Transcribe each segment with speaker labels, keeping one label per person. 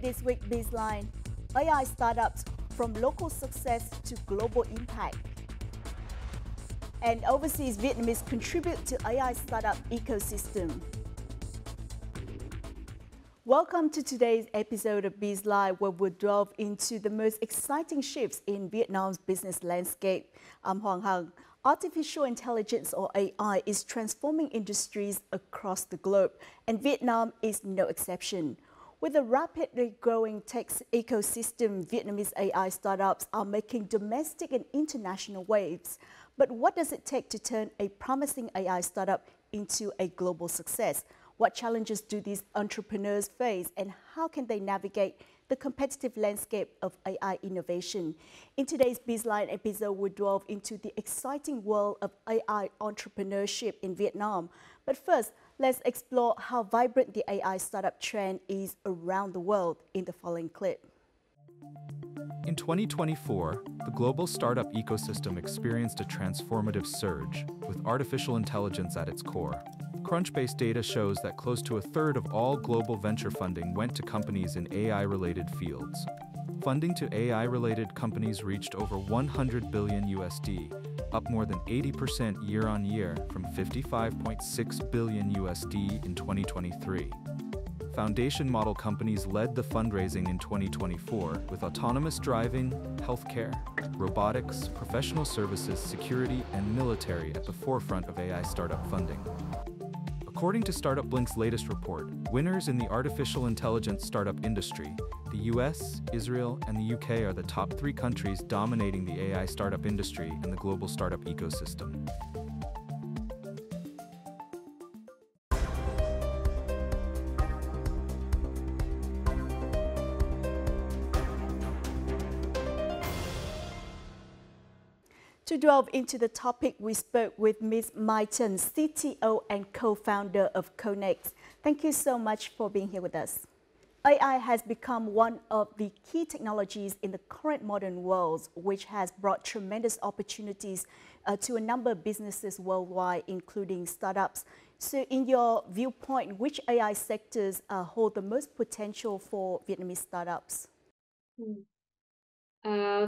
Speaker 1: this week, BizLine, AI startups from local success to global impact. And overseas Vietnamese contribute to AI startup ecosystem. Welcome to today's episode of BizLine, where we'll delve into the most exciting shifts in Vietnam's business landscape. I'm Hoàng Hằng. Artificial intelligence, or AI, is transforming industries across the globe, and Vietnam is no exception. With a rapidly growing tech ecosystem, Vietnamese AI startups are making domestic and international waves. But what does it take to turn a promising AI startup into a global success? What challenges do these entrepreneurs face, and how can they navigate the competitive landscape of AI innovation? In today's BizLine episode, we delve into the exciting world of AI entrepreneurship in Vietnam. But first, let's explore how vibrant the AI startup trend is around the world in the following clip.
Speaker 2: In 2024, the global startup ecosystem experienced a transformative surge, with artificial intelligence at its core. Crunchbase data shows that close to a third of all global venture funding went to companies in AI-related fields. Funding to AI-related companies reached over 100 billion USD, up more than 80% year-on-year from 55.6 billion USD in 2023. Foundation model companies led the fundraising in 2024, with autonomous driving, healthcare, robotics, professional services, security, and military at the forefront of AI startup funding. According to Startup Blink's latest report, winners in the artificial intelligence startup industry, the US, Israel, and the UK are the top 3 countries dominating the AI startup industry and the global startup ecosystem.
Speaker 1: To delve into the topic, we spoke with Ms. Mai Chen, CTO and co-founder of Connext. Thank you so much for being here with us. AI has become one of the key technologies in the current modern world, which has brought tremendous opportunities to a number of businesses worldwide, including startups. So in your viewpoint, which AI sectors hold the most potential for Vietnamese startups?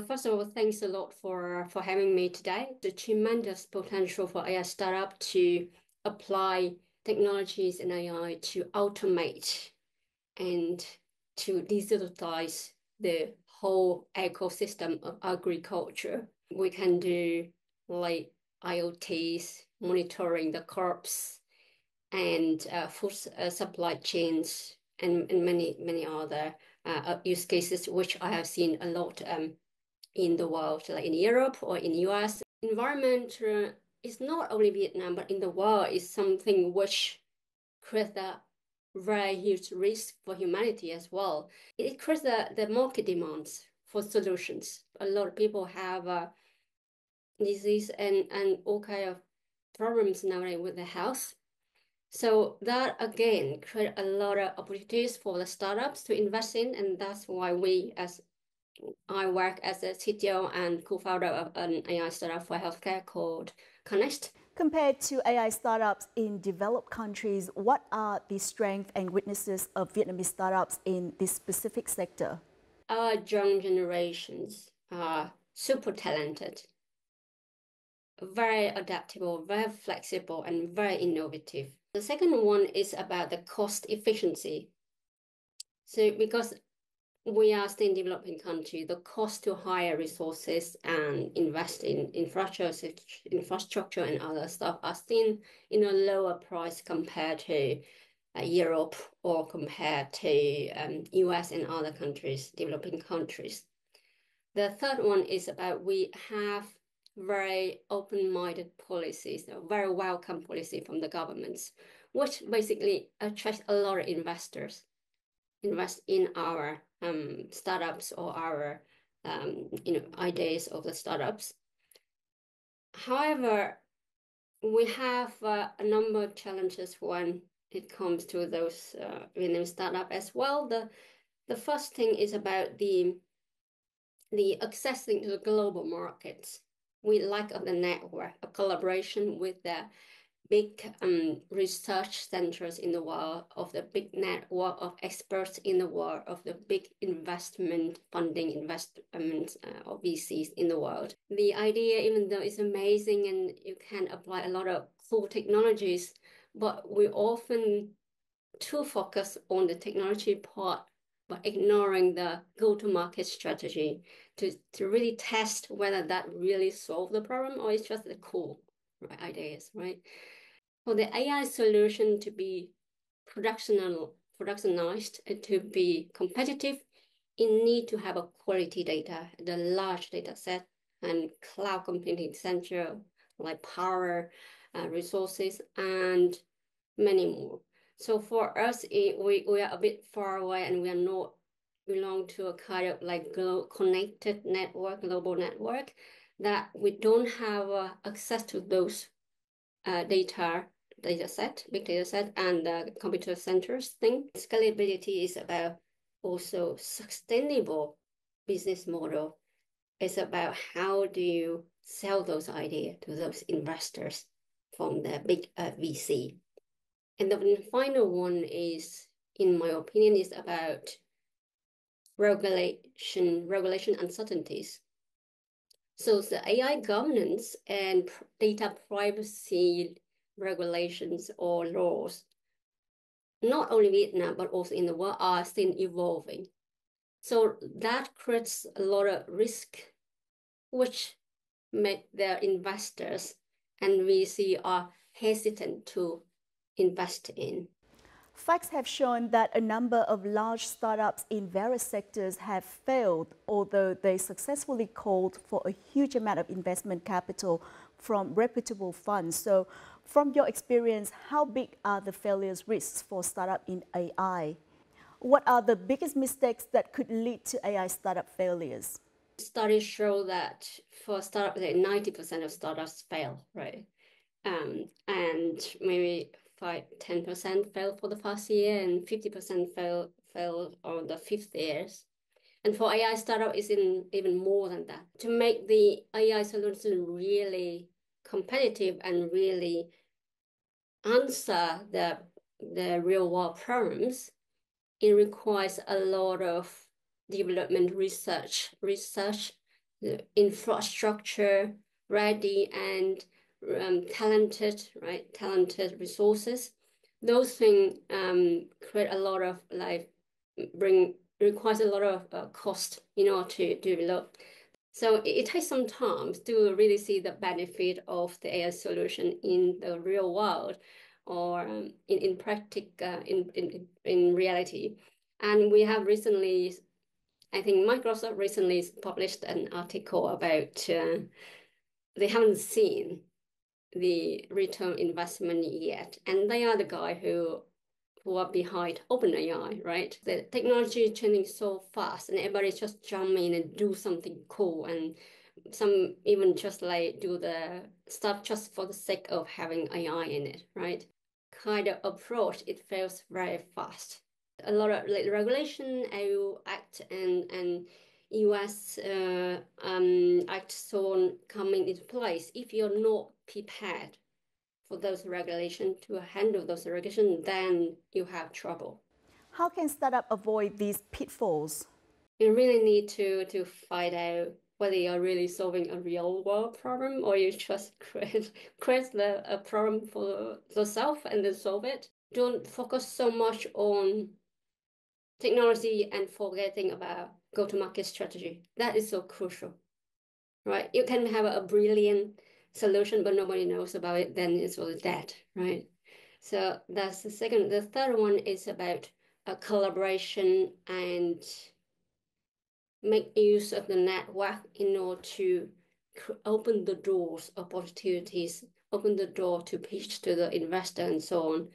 Speaker 3: First of all, thanks a lot for having me today. The tremendous potential for AI startup to apply technologies in AI to automate and to digitalize the whole ecosystem of agriculture. We can do like IoTs, monitoring the crops and food supply chains, and many other use cases, which I have seen a lot in the world, like in Europe or in US. Environment is not only Vietnam, but in the world is something which creates a very huge risk for humanity as well. It creates the market demands for solutions. A lot of people have disease and all kind of problems nowadays with their health. So that again create a lot of opportunities for the startups to invest in, and that's why I work as a CTO and co-founder of an AI startup for healthcare called Connext.
Speaker 1: Compared to AI startups in developed countries, what are the strengths and weaknesses of Vietnamese startups in this specific sector?
Speaker 3: Our young generations are super talented, very adaptable, very flexible, and very innovative. The second one is about the cost efficiency. So because we are still in developing country, the cost to hire resources and invest in infrastructure and other stuff are still in a lower price compared to Europe or compared to US and other countries, developing countries. The third one is about we have very open-minded policies, a very welcome policy from the governments, which basically attracts a lot of investors, invest in our startups or our ideas of the startups. However, we have a number of challenges when it comes to those Vietnam startup as well. The first thing is about the accessing to the global markets. We lack of the network, a collaboration with the big research centers in the world, of the big network of experts in the world, of the big investment funding investments or VCs in the world. The idea, even though it's amazing and you can apply a lot of cool technologies, but we often too focus on the technology part, but ignoring the go-to-market strategy to really test whether that really solve the problem or it's just the cool ideas, right? For the AI solution to be productionized and to be competitive, it need to have a quality data, the large data set and cloud computing essential like power, resources, and many more. So for us, we are a bit far away and we are not belong to a kind of like connected network, global network, that we don't have access to those big data set, and computer centers thing. Scalability is about also sustainable business model. It's about how do you sell those ideas to those investors from the big VC. And the final one is, in my opinion, is about regulation uncertainties. So the AI governance and data privacy regulations or laws, not only Vietnam, but also in the world, are still evolving. So that creates a lot of risk, which make their investors and VC are hesitant to invest in.
Speaker 1: Facts have shown that a number of large startups in various sectors have failed, although they successfully called for a huge amount of investment capital from reputable funds. So from your experience, how big are the failures risks for startup in AI? What are the biggest mistakes that could lead to AI startup failures?
Speaker 3: Studies show that for startups, 90% of startups fail, right? And maybe 10% fail for the first year and 50% fail on the fifth years. And for AI startup, it's even more than that. To make the AI solution really competitive and really answer the real world problems, it requires a lot of development research, the infrastructure ready, and talented resources. Those things create a lot of requires a lot of cost in order to develop. So it takes some time to really see the benefit of the AI solution in the real world or in practice, in reality. And we have recently, I think Microsoft recently published an article about they haven't seen the return investment yet, and they are the guy who are behind OpenAI, right? The technology is changing so fast, and everybody's just jump in and do something cool, and some even just like do the stuff just for the sake of having AI in it, right? Kind of approach, it fails very fast. A lot of like regulation, EU Act and US Act so on coming into place. If you're not prepared for those regulations to handle those regulations, then you have trouble.
Speaker 1: How can startup avoid these pitfalls?
Speaker 3: You really need to find out whether you're really solving a real world problem or you just create a problem for yourself and then solve it. Don't focus so much on technology and forgetting about go-to-market strategy. That is so crucial, right? You can have a brilliant solution, but nobody knows about it, then it's all dead, right? So that's the second. The third one is about a collaboration and make use of the network in order to open the doors, opportunities, open the door to pitch to the investor and so on,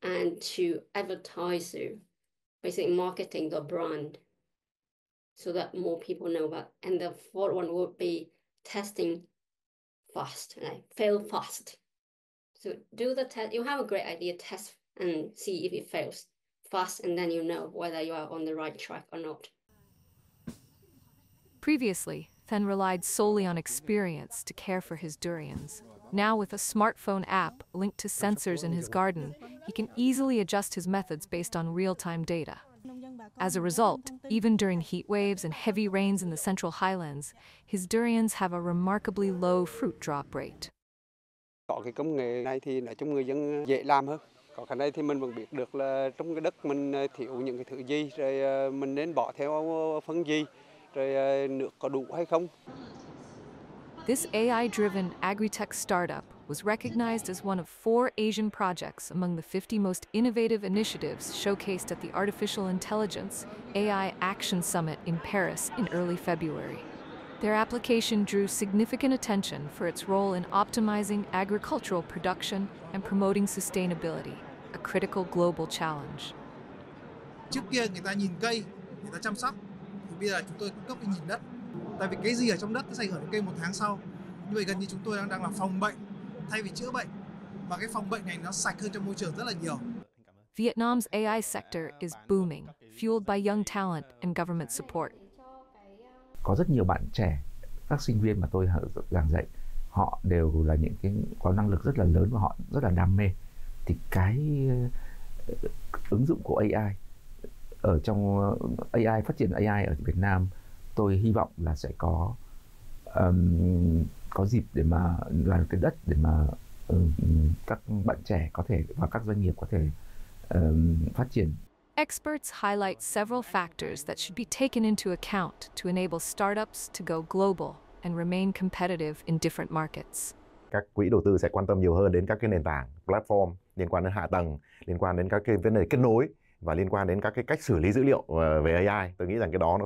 Speaker 3: and to advertise you, basically marketing the brand so that more people know about. And the fourth one would be testing fast, like fail fast. So do the test. You have a great idea, test and see if it fails fast, and then you know whether you are on the right track or not.
Speaker 4: Previously, Fen relied solely on experience to care for his durians. Now, with a smartphone app linked to sensors in his garden, he can easily adjust his methods based on real-time data. As a result, even during heat waves and heavy rains in the Central Highlands, his durians have a remarkably low fruit drop rate.
Speaker 5: Có cái công nghệ này thì nói chung người dân dễ làm hơn. Có cái này thì mình vẫn biết được là trong cái đất mình thiếu những cái thứ gì, rồi mình nên bỏ theo phân gì, rồi nước có đủ hay không.
Speaker 4: This AI-driven agri-tech startup was recognized as one of 4 Asian projects among the 50 most innovative initiatives showcased at the Artificial Intelligence AI Action Summit in Paris in early February. Their application drew significant attention for its role in optimizing agricultural production and promoting sustainability, a critical global challenge.
Speaker 6: Trước kia người ta nhìn cây, người ta chăm sóc, thì bây giờ chúng tôi cung cấp cái nhìn đất. Tại vì cái gì ở trong đất nó sẽ ảnh hưởng đến cây 1 tháng sau. Như vậy gần như chúng tôi đang làm phòng bệnh thay vì chữa bệnh. Và cái phòng bệnh này nó sạch hơn trong môi trường rất là nhiều.
Speaker 4: Vietnam's AI sector is booming, fueled by young talent and government support.
Speaker 7: Có rất nhiều bạn trẻ, các sinh viên mà tôi giảng dạy, họ đều là những cái có năng lực rất là lớn và họ rất là đam mê. Thì cái ứng dụng của AI ở trong AI, phát triển AI ở Việt Nam, tôi hy vọng là sẽ có dịp để mà là cái đất để mà các bạn trẻ có thể và các doanh nghiệp có thể phát triển.
Speaker 4: Experts highlight several factors that should be taken into account to enable startups to go global and remain competitive in different markets.
Speaker 8: Các quỹ đầu tư sẽ quan tâm nhiều hơn đến các cái nền tảng, platform liên quan đến hạ tầng, liên quan đến các cái vấn đề kết nối và liên quan đến các cái cách xử lý dữ liệu về AI. Tôi nghĩ rằng cái đó nó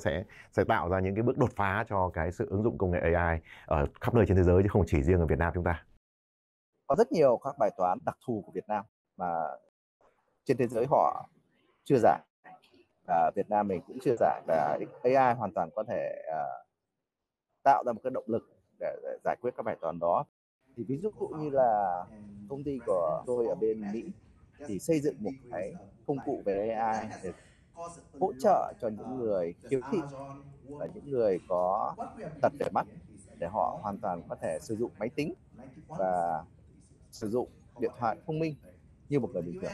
Speaker 8: sẽ tạo ra những cái bước đột phá cho cái sự ứng dụng công nghệ AI ở khắp nơi trên thế giới chứ không chỉ riêng ở Việt Nam chúng ta.
Speaker 9: Có rất nhiều các bài toán đặc thù của Việt Nam mà trên thế giới họ chưa giải, và Việt Nam mình cũng chưa giải, và AI hoàn toàn có thể tạo ra một cái động lực để giải quyết các bài toán đó. Thì ví dụ như là công ty của tôi ở bên Mỹ thì xây dựng một cái công cụ về AI để hỗ trợ cho những người khiếm thị và những người có tật về mắt, để họ hoàn toàn có thể sử dụng máy tính và sử dụng điện thoại thông minh như một người bình thường.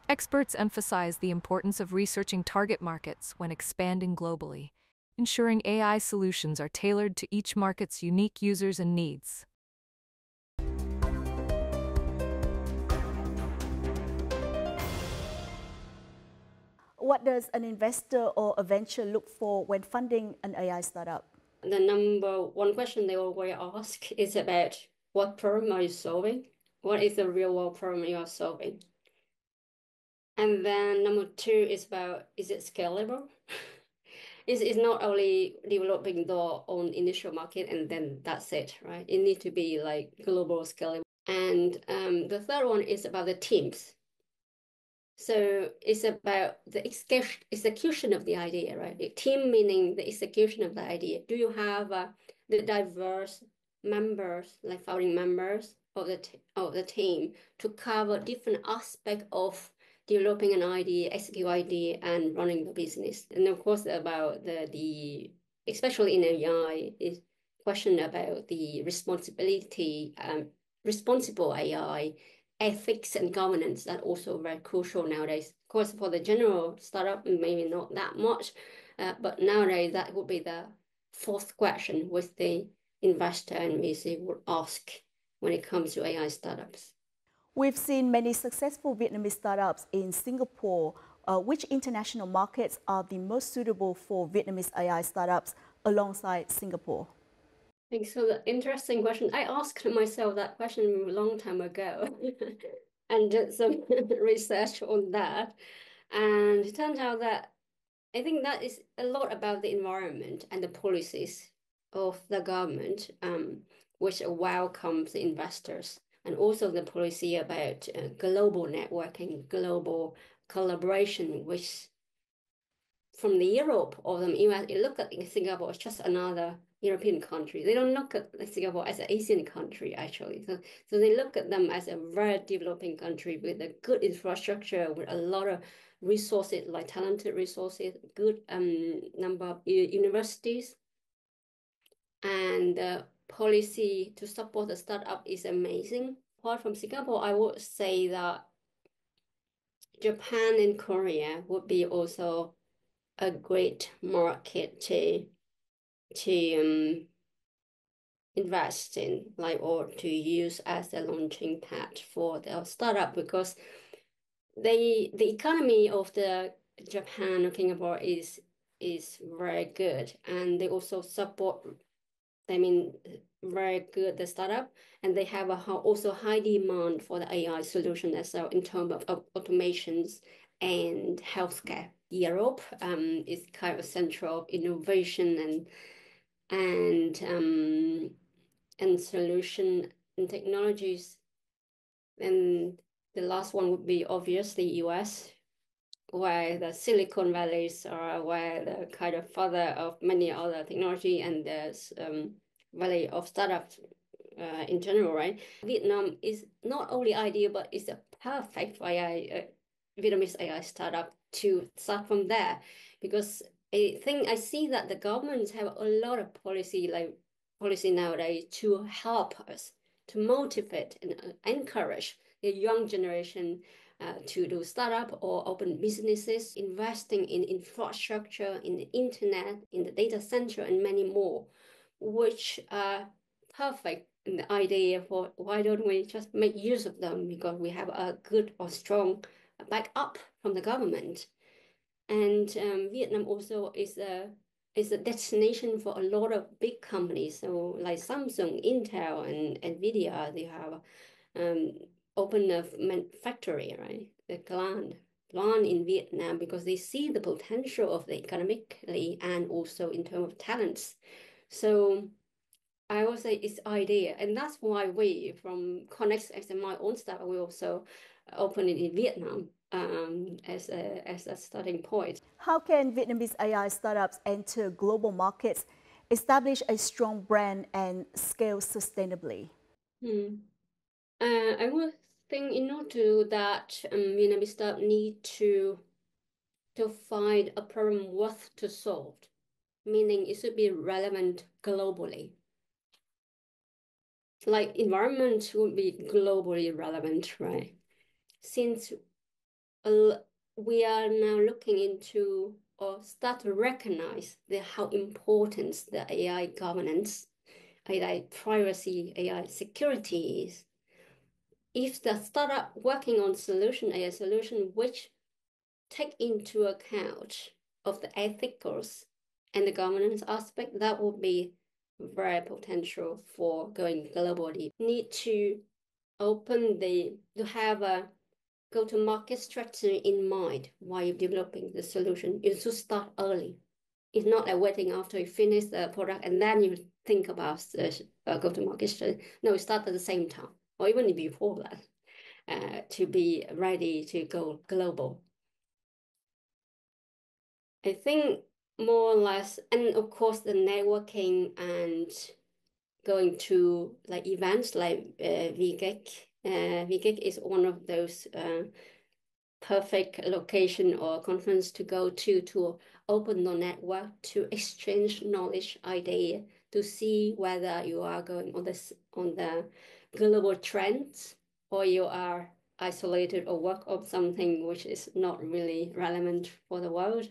Speaker 4: Experts emphasize the importance of researching target markets when expanding globally, ensuring AI solutions are tailored to each market's unique users and needs.
Speaker 1: What does an investor or a venture look for when funding an AI startup?
Speaker 3: The number one question they always ask is about what problem are you solving? What is the real world problem you are solving? And then number 2 is about, is it scalable? It's not only developing the own initial market and then that's it, right? It needs to be like global scalable. And the third one is about the teams. So it's about the execution of the idea, right? A team meaning the execution of the idea. Do you have the diverse members, like founding members of the team, to cover different aspects of developing an idea, execute idea, and running the business? And of course, about the especially in AI, is question about the responsibility, responsible AI, ethics and governance that also very crucial nowadays. Of course, for the general startup, maybe not that much, but nowadays that would be the fourth question which the investor and VC would ask when it comes to AI startups.
Speaker 1: We've seen many successful Vietnamese startups in Singapore. Which international markets are the most suitable for Vietnamese AI startups alongside Singapore?
Speaker 3: Thanks for the interesting question. I asked myself that question a long time ago and did some research on that. And it turns out that I think that is a lot about the environment and the policies of the government, which welcomes the investors, and also the policy about global networking, global collaboration, which from the Europe or the US, you look at Singapore as just another European country. They don't look at Singapore as an Asian country, actually. So they look at them as a very developing country with a good infrastructure, with a lot of resources, like talented resources, good number of universities, and policy to support the startup is amazing. Apart from Singapore, I would say that Japan and Korea would be also a great market to invest in, like, or to use as a launching pad for their startup, because the economy of the Japan or Singapore is very good, and they also support, very good the startup, and they have also high demand for the AI solution as well in terms of automations and healthcare. Europe is kind of central of innovation and solution and technologies. And the last one would be obviously US, where the Silicon Valleys are, where the kind of father of many other technology, and there's valley of startups in general, right? Vietnam is not only ideal, but it's a perfect Vietnamese AI startup to start from there, because I see that the governments have a lot of policy nowadays to help us, to motivate and encourage the young generation to do startup or open businesses, investing in infrastructure, in the internet, in the data center, and many more, which are perfect idea for why don't we just make use of them, because we have a good or strong backup from the government. And Vietnam also is a destination for a lot of big companies. So like Samsung, Intel, and Nvidia, they have opened a factory, right? The plant in Vietnam, because they see the potential of the economically and also in terms of talents. So I would say it's idea, and that's why we from ConnectX and my own staff, we also open it in Vietnam as a starting point.
Speaker 1: How can Vietnamese AI startups enter global markets, establish a strong brand, and scale sustainably?
Speaker 3: I would think in order to do that, Vietnamese startups need to find a problem worth to solve, meaning it should be relevant globally. Like environment would be globally relevant, right? Since we are now looking into or start to recognize how important the AI governance, AI privacy, AI security is. If the startup working on AI solution which take into account of the ethicals and the governance aspect, that would be very potential for going globally. Need to have a go-to-market strategy in mind while you're developing the solution. You should start early. It's not like waiting after you finish the product and then you think about the go-to-market strategy. No, start at the same time, or even before that, to be ready to go global. I think more or less, and of course the networking and going to like events like VGIG. VGIG is one of those perfect location or conference to go to open the network, to exchange knowledge, idea, to see whether you are going on the global trends or you are isolated or work on something which is not really relevant for the world.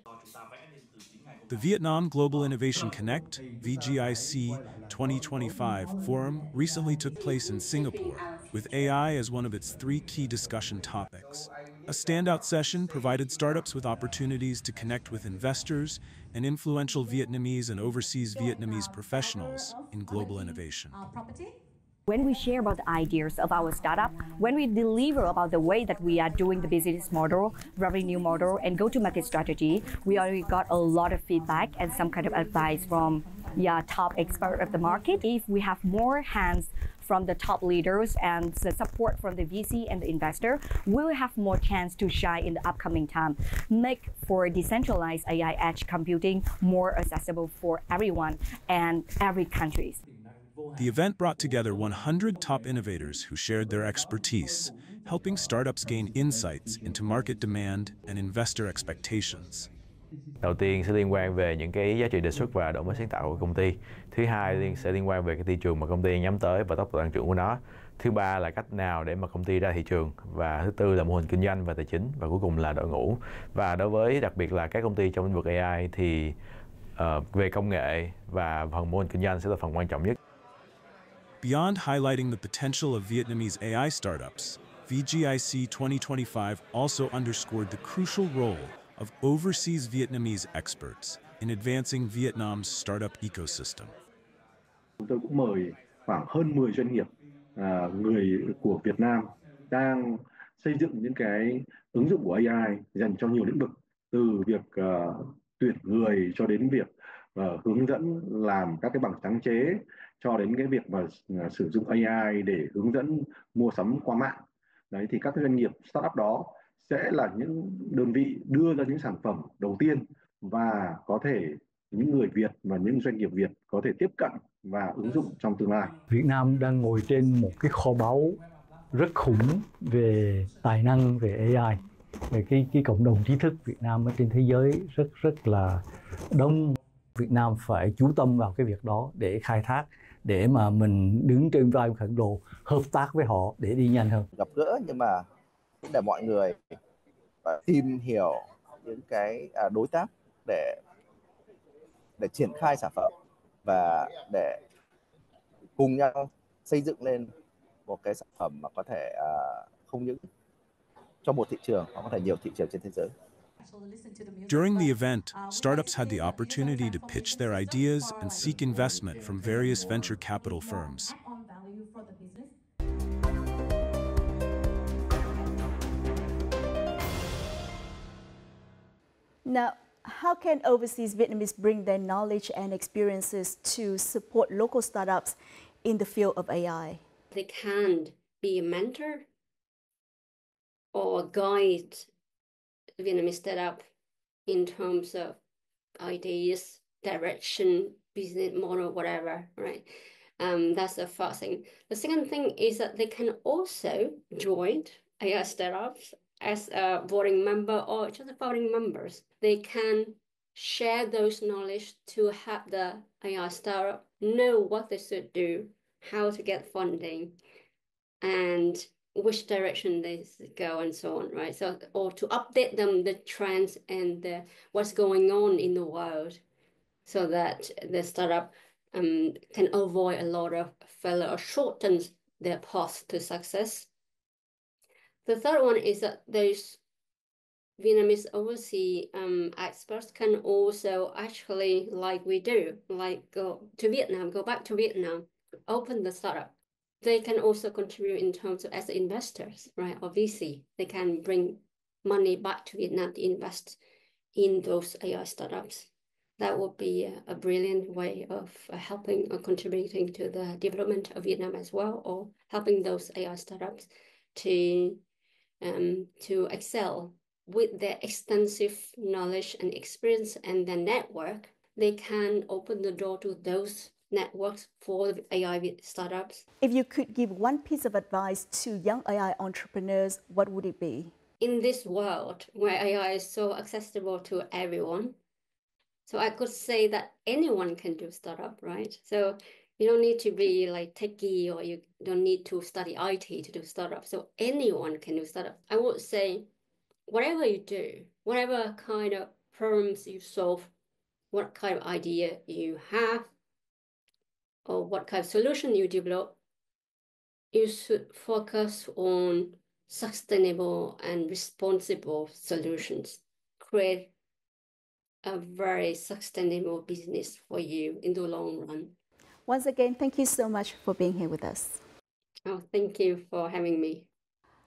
Speaker 10: The Vietnam Global Innovation Connect, VGIC 2025 forum recently took place in Singapore, with AI as one of its 3 key discussion topics. A standout session provided startups with opportunities to connect with investors and influential Vietnamese and overseas Vietnamese professionals in global innovation.
Speaker 11: When we share about the ideas of our startup, when we deliver about the way that we are doing the business model, revenue model, and go-to-market strategy, we already got a lot of feedback and some kind of advice from top experts of the market. If we have more hands from the top leaders and the support from the VC and the investor, we'll have more chance to shine in the upcoming time, make for decentralized AI edge computing more accessible for everyone and every country.
Speaker 10: The event brought together 100 top innovators who shared their expertise, helping startups gain insights into market demand and investor expectations.
Speaker 12: Đầu tiên sẽ liên quan về những cái giá trị đề xuất và đổi mới sáng tạo của công ty. Thứ hai sẽ liên quan về cái thị trường mà công ty nhắm tới và tốc độ tăng trưởng của nó. Thứ ba là cách nào để mà công ty ra thị trường. Và thứ tư là mô hình kinh doanh và tài chính. Và cuối cùng là đội ngũ. Và đối với đặc biệt là các công ty trong lĩnh vực AI thì về công nghệ và phần mô hình kinh doanh sẽ là phần quan trọng nhất.
Speaker 10: Beyond highlighting the potential of Vietnamese AI startups, VGIC 2025 also underscored the crucial role of overseas Vietnamese experts in advancing Vietnam's startup ecosystem.
Speaker 13: Chúng tôi cũng mời khoảng hơn 10 doanh nghiệp người của Việt Nam đang xây dựng những cái ứng dụng của AI dành cho nhiều lĩnh vực, từ việc tuyển người cho đến việc hướng dẫn làm các cái bằng sáng chế, cho đến cái việc mà sử dụng AI để hướng dẫn mua sắm qua mạng. Đấy, thì các doanh nghiệp startup đó sẽ là những đơn vị đưa ra những sản phẩm đầu tiên và có thể những người Việt và những doanh nghiệp Việt có thể tiếp cận và ứng dụng trong tương lai.
Speaker 14: Việt Nam đang ngồi trên một cái kho báu rất khủng về tài năng về AI. Về cái cộng đồng trí thức Việt Nam ở trên thế giới rất là đông. Việt Nam phải chú tâm vào cái việc đó để khai thác, để mà mình đứng trên vai khổng lồ, hợp tác với họ để đi nhanh hơn.
Speaker 9: Gặp gỡ nhưng mà để mọi người tìm hiểu những cái đối tác để triển khai sản phẩm và để cùng nhau xây dựng lên một cái sản phẩm mà có thể không những cho một thị trường mà có thể nhiều thị trường trên thế giới.
Speaker 10: During the event, startups had the opportunity to pitch their ideas and seek investment from various venture capital firms.
Speaker 1: Now, how can overseas Vietnamese bring their knowledge and experiences to support local startups in the field of AI?
Speaker 3: They can be a mentor or guide Vietnamese startup in terms of ideas, direction, business model, whatever, right? That's the first thing. The second thing is that they can also join AI startups as a voting member or just voting members. They can share those knowledge to help the AI startup know what they should do, how to get funding, and which direction they go and so on, right? So, or to update them the trends and what's going on in the world so that the startup can avoid a lot of failure or shorten their path to success. The third one is that those Vietnamese overseas experts can also actually, like we do, like go back to Vietnam, open the startup. They can also contribute in terms of as investors, right, or VC. They can bring money back to Vietnam to invest in those AI startups. That would be a brilliant way of helping or contributing to the development of Vietnam as well, or helping those AI startups to excel with their extensive knowledge and experience and their network. They can open the door to those networks for AI startups.
Speaker 1: If you could give one piece of advice to young AI entrepreneurs, what would it be?
Speaker 3: In this world where AI is so accessible to everyone, so I could say that anyone can do startup, right? So you don't need to be like techie, or you don't need to study IT to do startup. So anyone can do startup. I would say whatever you do, whatever kind of problems you solve, what kind of idea you have, or what kind of solution you develop, you should focus on sustainable and responsible solutions. Create a very sustainable business for you in the long run.
Speaker 1: Once again, thank you so much for being here with us.
Speaker 3: Oh, thank you for having me.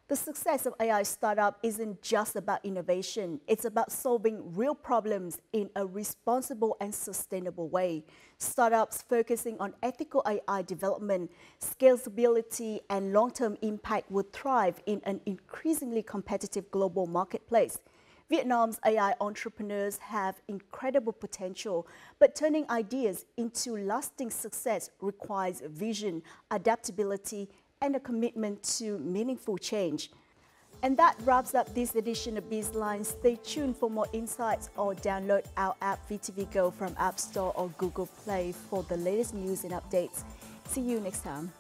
Speaker 1: The success of AI startup isn't just about innovation. It's about solving real problems in a responsible and sustainable way. Startups focusing on ethical AI development, scalability, and long-term impact will thrive in an increasingly competitive global marketplace. Vietnam's AI entrepreneurs have incredible potential, but turning ideas into lasting success requires vision, adaptability, and a commitment to meaningful change. And that wraps up this edition of BizLine. Stay tuned for more insights or download our app VTV Go from App Store or Google Play for the latest news and updates. See you next time.